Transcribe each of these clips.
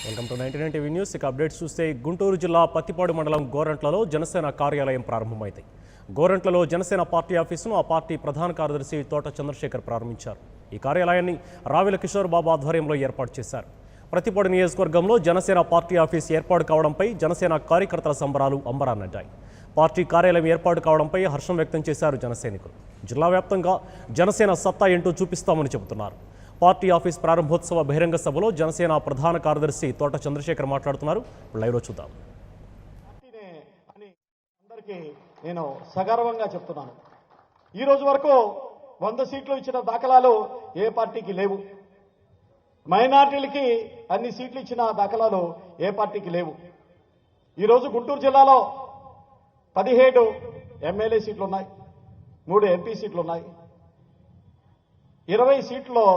Welcome to 99 TV news. ఇక updates చూస్తే గుంటూరు జిల్లా పత్తిపాడు మండలం గోరంట్లలో జనసేన కార్యాలయం ప్రారంభమైంది. గోరంట్లలో జనసేన పార్టీ ఆఫీసును ఆ పార్టీ ప్రధాన కార్యదర్శి తోట చంద్రశేఖర్ ప్రారంభించారు. ఈ కార్యాలయాన్ని రావిల కిషోర్ బాబు ఆధ్వర్యంలో ఏర్పాటు చేశారు. ప్రతిపాడు నియోజకవర్గంలో జనసేన పార్టీ ఆఫీస్ ఏర్పాటు కావడంపై జనసేన కార్యకర్తల సంబరాలు అంబరాన్నంటాయి. పార్టీ కార్యాలయం ఏర్పాటు కావడంపై హర్షం వ్యక్తం చేశారు జనసైనికులు. జిల్లా వ్యాప్తంగా జనసేన సత్తా ఏంటో చూపిస్తామని చెబుతున్నారు. పార్టీ ఆఫీస్ ప్రారంభోత్సవ బహిరంగ సభలో జనసేన ప్రధాన కార్యదర్శి తోట చంద్రశేఖర్ మాట్లాడుతున్నారు. లైవ్లో చూద్దాం. అందరికీ నేను సగర్వంగా చెప్తున్నాను, ఈ రోజు వరకు 100 సీట్లు ఇచ్చిన దాఖలాలు ఏ పార్టీకి లేవు. మైనార్టీలకి అన్ని సీట్లు ఇచ్చిన దాఖలాలు ఏ పార్టీకి లేవు. ఈరోజు గుంటూరు జిల్లాలో 17 ఎమ్మెల్యే సీట్లు ఉన్నాయి, 3 ఎంపీ సీట్లు ఉన్నాయి. 20 సీట్లో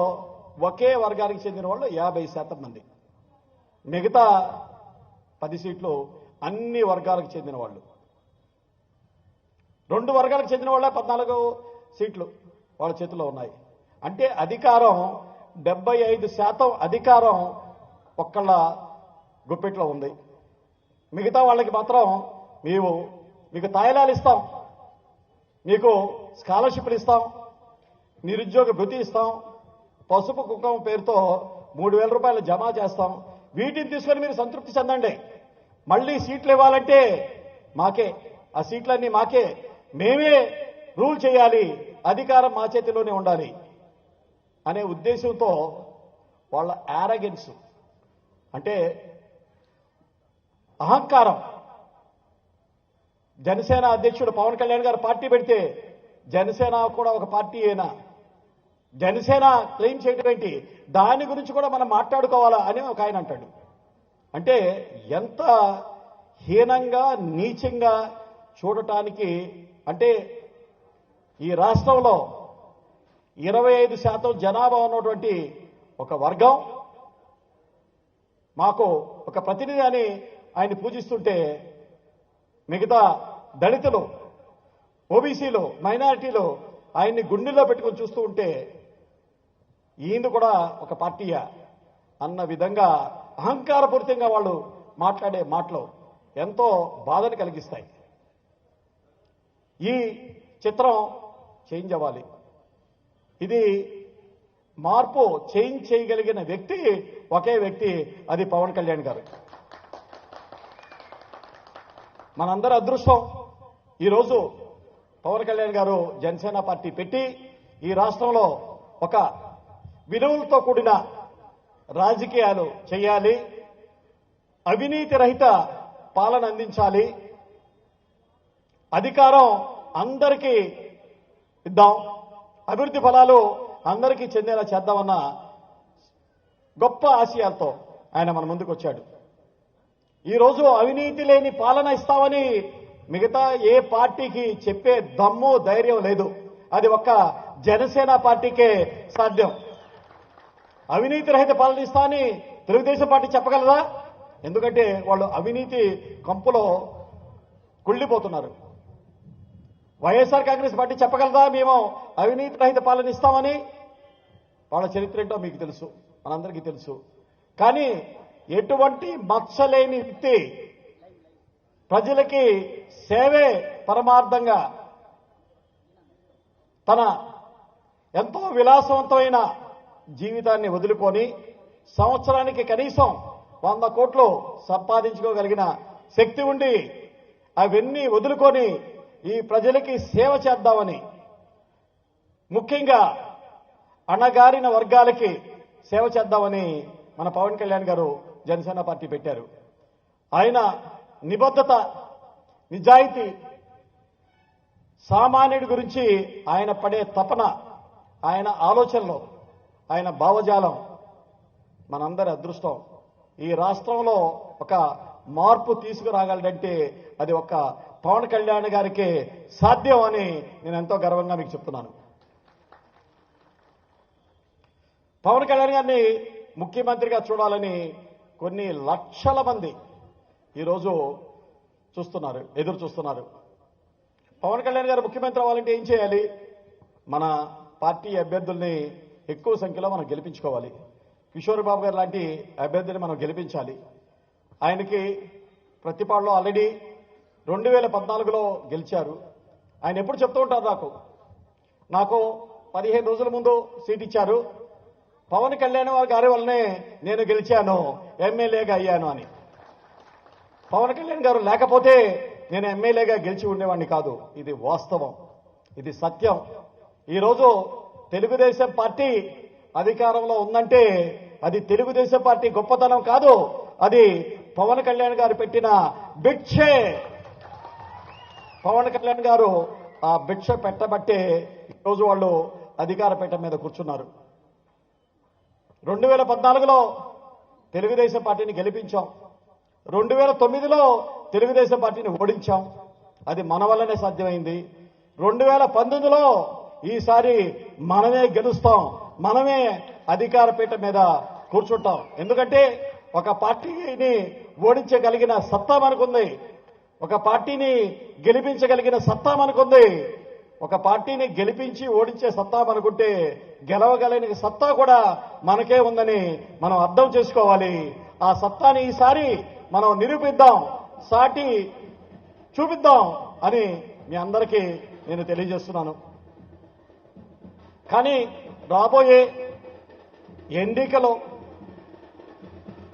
ఒకే వర్గానికి చెందిన వాళ్ళు 50% మంది. మిగతా 10 సీట్లు అన్ని వర్గాలకు చెందిన వాళ్ళు. 2 వర్గాలకు చెందిన వాళ్ళే 14 సీట్లు వాళ్ళ చేతిలో ఉన్నాయి. అంటే అధికారం 75% అధికారం ఒక్కళ్ళ గుప్పెట్లో ఉంది. మిగతా వాళ్ళకి మాత్రం మీకు తాయిలాలు ఇస్తాం, మీకు స్కాలర్షిప్లు ఇస్తాం, నిరుద్యోగ భృతి ఇస్తాం, పసుపు కుంకుమ పేరుతో 3,000 రూపాయలు జమ చేస్తాం. వీటిని తీసుకొని మీరు సంతృప్తి చెందండి. మళ్ళీ సీట్లు ఇవ్వాలంటే మాకే, ఆ సీట్లన్నీ మాకే, మేమే రూల్ చేయాలి, అధికారం మా చేతిలోనే ఉండాలి అనే ఉద్దేశంతో వాళ్ళ యారగెన్స్ అంటే అహంకారం. జనసేన అధ్యక్షుడు పవన్ కళ్యాణ్ గారు పార్టీ పెడితే జనసేన కూడా ఒక పార్టీ అయినా జనసేన క్లెయిమ్ చేయడం ఏంటి, దాని గురించి కూడా మనం మాట్లాడుకోవాలా అని ఒక ఆయన అంటాడు. అంటే ఎంత హీనంగా నీచంగా చూడటానికి. అంటే ఈ రాష్ట్రంలో 25% జనాభా ఉన్నటువంటి ఒక వర్గం మాకు ఒక ప్రతినిధి అని ఆయన పూజిస్తుంటే, మిగతా దళితులు, ఓబీసీలు, మైనారిటీలు ఆయన్ని గుండెల్లో పెట్టుకుని చూస్తూ ఉంటే ఈయన కూడా ఒక పార్టీయా అన్న విధంగా అహంకారపూరితంగా వాళ్ళు మాట్లాడే మాటలు ఎంతో బాధను కలిగిస్తాయి. ఈ చిత్రం చేంజ్ అవ్వాలి. ఇది మార్పు చేంజ్ చేయగలిగిన వ్యక్తి ఒకే వ్యక్తి, అది పవన్ కళ్యాణ్ గారు. మనందరి అదృష్టం ఈరోజు పవన్ కళ్యాణ్ గారు జనసేన పార్టీ పెట్టి ఈ రాష్ట్రంలో ఒక విలువలతో కూడిన రాజకీయాలు చేయాలి, అవినీతి రహిత పాలన అందించాలి, అధికారం అందరికీ ఇద్దాం, అభివృద్ధి ఫలాలు అందరికీ చెందేలా చేద్దామన్న గొప్ప ఆశయాలతో ఆయన మన ముందుకు వచ్చాడు. ఈరోజు అవినీతి లేని పాలన ఇస్తామని మిగతా ఏ పార్టీకి చెప్పే దమ్ము ధైర్యం లేదు. అది ఒక్క జనసేన పార్టీకే సాధ్యం. అవినీతి రహిత పాలన ఇస్తామని తెలుగుదేశం పార్టీ చెప్పగలదా? ఎందుకంటే వాళ్ళు అవినీతి కంపులో కుళ్ళిపోతున్నారు. వైఎస్ఆర్ కాంగ్రెస్ పార్టీ చెప్పగలదా మేము అవినీతి రహిత పాలన ఇస్తామని? వాళ్ళ చరిత్ర ఏంటో మీకు తెలుసు, మనందరికీ తెలుసు. కానీ ఎటువంటి మచ్చలేని వ్యక్తి, ప్రజలకి సేవే పరమార్థంగా తన ఎంతో విలాసవంతమైన జీవితాన్ని వదులుకొని సంవత్సరానికి కనీసం 100 కోట్లు సంపాదించుకోగలిగిన శక్తి ఉండి అవన్నీ వదులుకొని ఈ ప్రజలకి సేవ చేద్దామని, ముఖ్యంగా అణగారిన వర్గాలకి సేవ చేద్దామని మన పవన్ కళ్యాణ్ గారు జనసేన పార్టీ పెట్టారు. ఆయన నిబద్ధత, నిజాయితీ, సామాన్యుడి గురించి ఆయన పడే తపన, ఆయన ఆలోచనలు, ఆయన భావజాలం మనందరి అదృష్టం. ఈ రాష్ట్రంలో ఒక మార్పు తీసుకురాగలంటే అది ఒక పవన్ కళ్యాణ్ గారికి సాధ్యం అని నేను ఎంతో గర్వంగా మీకు చెప్తున్నాను. పవన్ కళ్యాణ్ గారిని ముఖ్యమంత్రిగా చూడాలని కొన్ని లక్షల మంది ఈరోజు ఎదురు చూస్తున్నారు. పవన్ కళ్యాణ్ గారు ముఖ్యమంత్రి అవ్వాలంటే ఏం చేయాలి? మన పార్టీ అభ్యర్థుల్ని ఎక్కువ సంఖ్యలో మనం గెలిపించుకోవాలి. కిషోర్ బాబు గారు లాంటి అభ్యర్థిని మనం గెలిపించాలి. ఆయనకి ప్రతిపాడులో ఆల్రెడీ 2014లో గెలిచారు. ఆయన ఎప్పుడు చెప్తూ ఉంటారు, నాకు 15 రోజుల ముందు సీట్ ఇచ్చారు, పవన్ కళ్యాణ్ గారి వల్లనే నేను గెలిచాను, ఎమ్మెల్యేగా అయ్యాను అని. పవన్ కళ్యాణ్ గారు లేకపోతే నేను ఎమ్మెల్యేగా గెలిచి ఉండేవాడిని కాదు. ఇది వాస్తవం, ఇది సత్యం. ఈరోజు తెలుగుదేశం పార్టీ అధికారంలో ఉందంటే అది తెలుగుదేశం పార్టీ గొప్పతనం కాదు, అది పవన్ కళ్యాణ్ గారు పెట్టిన భిక్షే. పవన్ కళ్యాణ్ గారు ఆ భిక్ష పెట్టబట్టే ఈరోజు వాళ్ళు అధికార పీఠం మీద కూర్చున్నారు. 2014లో తెలుగుదేశం పార్టీని గెలిపించాం, 2009లో తెలుగుదేశం పార్టీని ఓడించాం. అది మన వల్లనే సాధ్యమైంది. 2019లో ఈసారి మనమే గెలుస్తాం, మనమే అధికార పీఠం మీద కూర్చుంటాం. ఎందుకంటే ఒక పార్టీని ఓడించగలిగిన సత్తా మనకుంది, ఒక పార్టీని గెలిపించగలిగిన సత్తా మనకుంది. ఒక పార్టీని గెలిపించి ఓడించే సత్తా మనకుంటే గెలవగలిగిన సత్తా కూడా మనకే ఉందని మనం అర్థం చేసుకోవాలి. ఆ సత్తాని ఈసారి మనం నిరూపిద్దాం, సాటి చూపిద్దాం అని మీ అందరికీ నేను తెలియజేస్తున్నాను. కానీ రాబోయే ఎన్నికలో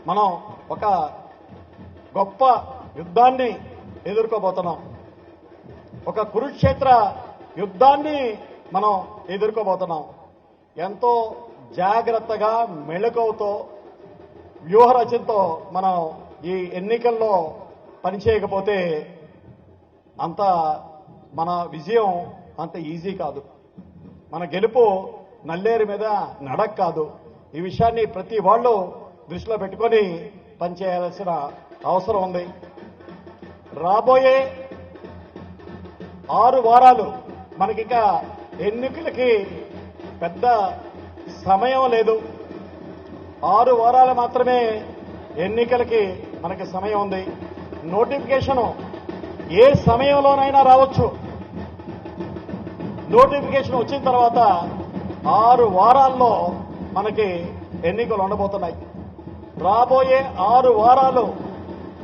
మనం ఒక గొప్ప యుద్ధాన్ని ఎదుర్కోబోతున్నాం. ఒక కురుక్షేత్ర యుద్ధాన్ని మనం ఎదుర్కోబోతున్నాం. ఎంతో జాగ్రత్తగా మెళకువతో వ్యూహరచనతో మనం ఈ ఎన్నికల్లో పనిచేయకపోతే అంత మన విజయం అంత ఈజీ కాదు, మన గెలుపు నల్లేరు మీద నడక కాదు. ఈ విషయాన్ని ప్రతి వాళ్ళు దృష్టిలో పెట్టుకొని పనిచేయాల్సిన అవసరం ఉంది. రాబోయే 6 వారాలు మనకిక ఎన్నికలకి పెద్ద సమయం లేదు. 6 వారాలు మాత్రమే ఎన్నికలకి మనకి సమయం ఉంది. నోటిఫికేషన్ ఏ సమయంలోనైనా రావచ్చు. నోటిఫికేషన్ వచ్చిన తర్వాత 6 వారాల్లో మనకి ఎన్నికలు ఉండబోతున్నాయి. రాబోయే 6 వారాలు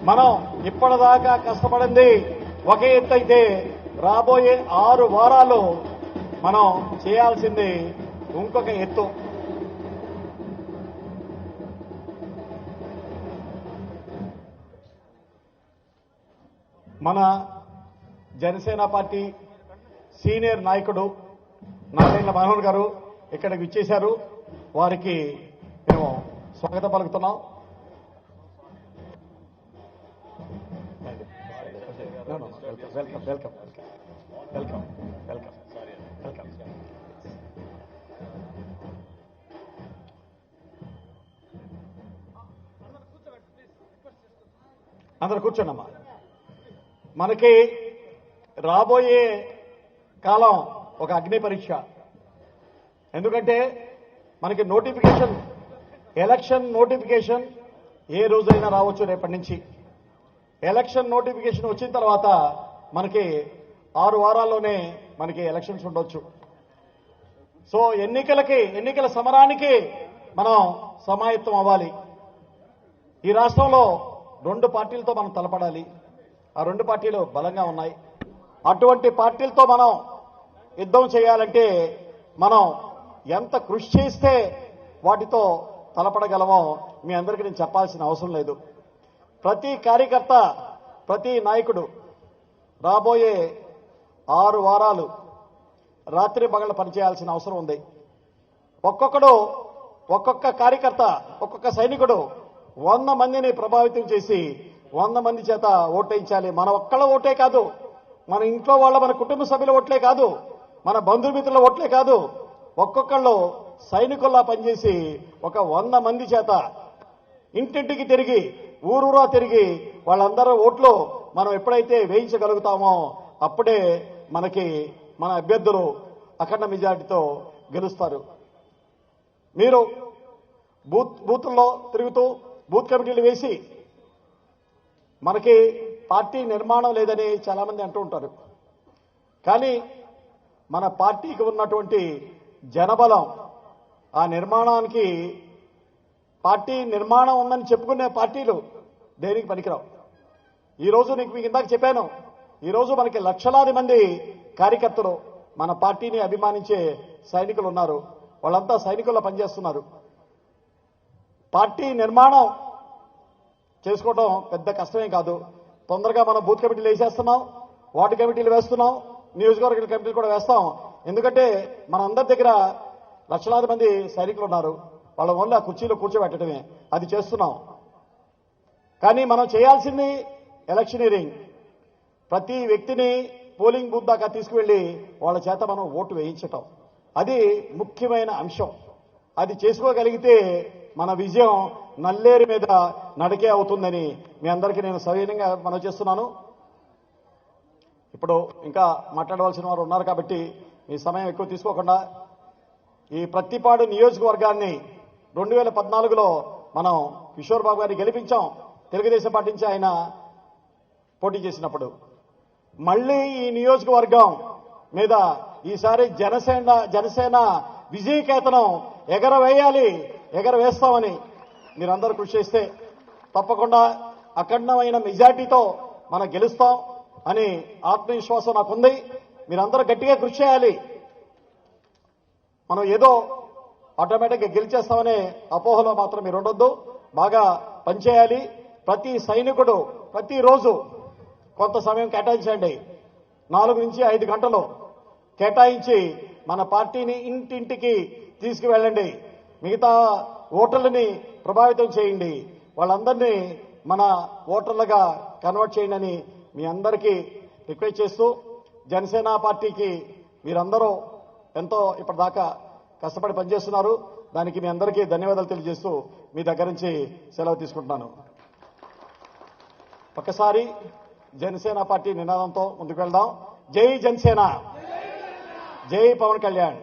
మనం ఇప్పటిదాకా కష్టపడింది ఒక ఎత్తు అయితే, రాబోయే 6 వారాలు మనం చేయాల్సింది ఇంకొక ఎత్తు. మన జనసేన పార్టీ సీనియర్ నాయకుడు నారాయణ మనోహర్ గారు ఇక్కడికి విచ్చేశారు. వారికి మేము స్వాగతం పలుకుతున్నాం. Welcome welcome welcome welcome welcome. అందరు కూర్చోండమ్మా. మనకి రాబోయే కాలం ఒక అగ్ని పరీక్ష. ఎందుకంటే మనకి నోటిఫికేషన్, ఎలక్షన్ నోటిఫికేషన్ ఏ రోజైనా రావచ్చు రేపటి నుంచి. ఎలక్షన్ నోటిఫికేషన్ వచ్చిన తర్వాత మనకి 6 వారాల్లోనే మనకి ఎలక్షన్స్ ఉండొచ్చు. సో ఎన్నికల సమరానికి మనం సమాయత్తం అవ్వాలి. ఈ రాష్ట్రంలో 2 పార్టీలతో మనం తలపడాలి. ఆ 2 పార్టీలు బలంగా ఉన్నాయి. అటువంటి పార్టీలతో మనం యుద్ధం చేయాలంటే మనం ఎంత కృషి చేస్తే వాటితో తలపడగలమో మీ అందరికీ నేను చెప్పాల్సిన అవసరం లేదు. ప్రతి కార్యకర్త, ప్రతి నాయకుడు రాబోయే 6 వారాలు రాత్రి పగళ్ళు పనిచేయాల్సిన అవసరం ఉంది. ఒక్కొక్క కార్యకర్త, ఒక్కొక్క సైనికుడు 100 మందిని ప్రభావితం చేసి 100 మంది చేత ఓటేయించాలి. మన ఒక్కళ్ళ ఓటే కాదు, మన ఇంట్లో వాళ్ళ, మన కుటుంబ సభ్యుల ఓట్లే కాదు, మన బంధుమిత్రుల ఓట్లే కాదు, ఒక్కొక్కళ్ళు సైనికుల్లా పనిచేసి ఒక 100 మంది చేత ఇంటింటికి తిరిగి, ఊరూరా తిరిగి వాళ్ళందరూ ఓట్లు మనం ఎప్పుడైతే వేయించగలుగుతామో అప్పుడే మన అభ్యర్థులు అఖండ మెజార్టీతో గెలుస్తారు. మీరు బూత్ల్లో తిరుగుతూ బూత్ కమిటీలు వేసి మనకి పార్టీ నిర్మాణం లేదని చాలా మంది అంటూ ఉంటారు. కానీ మన పార్టీకి ఉన్నటువంటి జనబలం ఆ నిర్మాణానికి పార్టీ నిర్మాణం ఉందని చెప్పుకునే పార్టీలు దేనికి పనికిరావు. ఈరోజు మీకు ఇందాక చెప్పాను, ఈరోజు మనకి లక్షలాది మంది కార్యకర్తలు మన పార్టీని అభిమానించే సైనికులు ఉన్నారు. వాళ్ళంతా సైనికుల్లో పనిచేస్తున్నారు. పార్టీ నిర్మాణం చేసుకోవడం పెద్ద కష్టమేం కాదు. తొందరగా మనం బూత్ కమిటీలు వేసేస్తున్నాం, వార్డు కమిటీలు వేస్తున్నాం, నియోజకవర్గ కమిటీలు కూడా వేస్తాం. ఎందుకంటే మన అందరి దగ్గర లక్షలాది మంది సైనికులు ఉన్నారు. వాళ్ళ వల్ల కుర్చీలో కూర్చోబెట్టడమే, అది చేస్తున్నాం. కానీ మనం చేయాల్సింది ఎలక్షనీరింగ్. ప్రతి వ్యక్తిని పోలింగ్ బూత్ దాకా తీసుకువెళ్లి వాళ్ళ చేత మనం ఓటు వేయించటం, అది ముఖ్యమైన అంశం. అది చేసుకోగలిగితే మన విజయం నల్లేరు మీద నడికే అవుతుందని మీ అందరికీ నేను సవినయంగా మనవి చేస్తున్నాను. ఇప్పుడు ఇంకా మాట్లాడవలసిన వారు ఉన్నారు కాబట్టి మీ సమయం ఎక్కువ తీసుకోకుండా, ఈ ప్రత్తిపాడు నియోజకవర్గాన్ని 2014లో మనం కిషోర్ బాబు గారిని గెలిపించాం. తెలుగుదేశం పార్టీ నుంచి ఆయన పోటీ చేసినప్పుడు మళ్లీ ఈ నియోజకవర్గం మీద ఈసారి జనసేన విజయకేతనం ఎగరవేస్తామని మీరందరూ కృషి చేస్తే తప్పకుండా అఖండమైన మెజార్టీతో మనం గెలుస్తాం అని ఆత్మవిశ్వాసం నాకుంది. మీరందరూ గట్టిగా కృషి చేయాలి. మనం ఏదో ఆటోమేటిక్గా గెలిచేస్తామనే అపోహలో మాత్రం మీరు ఉండొద్దు. బాగా పనిచేయాలి. ప్రతి సైనికుడు ప్రతిరోజు కొంత సమయం కేటాయించండి. 4 నుంచి 5 గంటలు కేటాయించి మన పార్టీని ఇంటింటికి తీసుకువెళ్ళండి. మిగతా ఓటర్లని ప్రభావితం చేయండి. వాళ్ళందరినీ మన ఓటర్లుగా కన్వర్ట్ చేయండి అని మీ అందరికీ రిక్వెస్ట్ చేస్తూ, జనసేన పార్టీకి మీరందరూ ఎంతో ఇప్పటిదాకా కష్టపడి పనిచేస్తున్నారు. దానికి మీ అందరికీ ధన్యవాదాలు తెలియజేస్తూ మీ దగ్గర నుంచి సెలవు తీసుకుంటున్నాను. ఒక్కసారి జనసేన పార్టీ నినాదంతో ముందుకు వెళ్దాం. జై జనసేన, జై పవన్ కళ్యాణ్.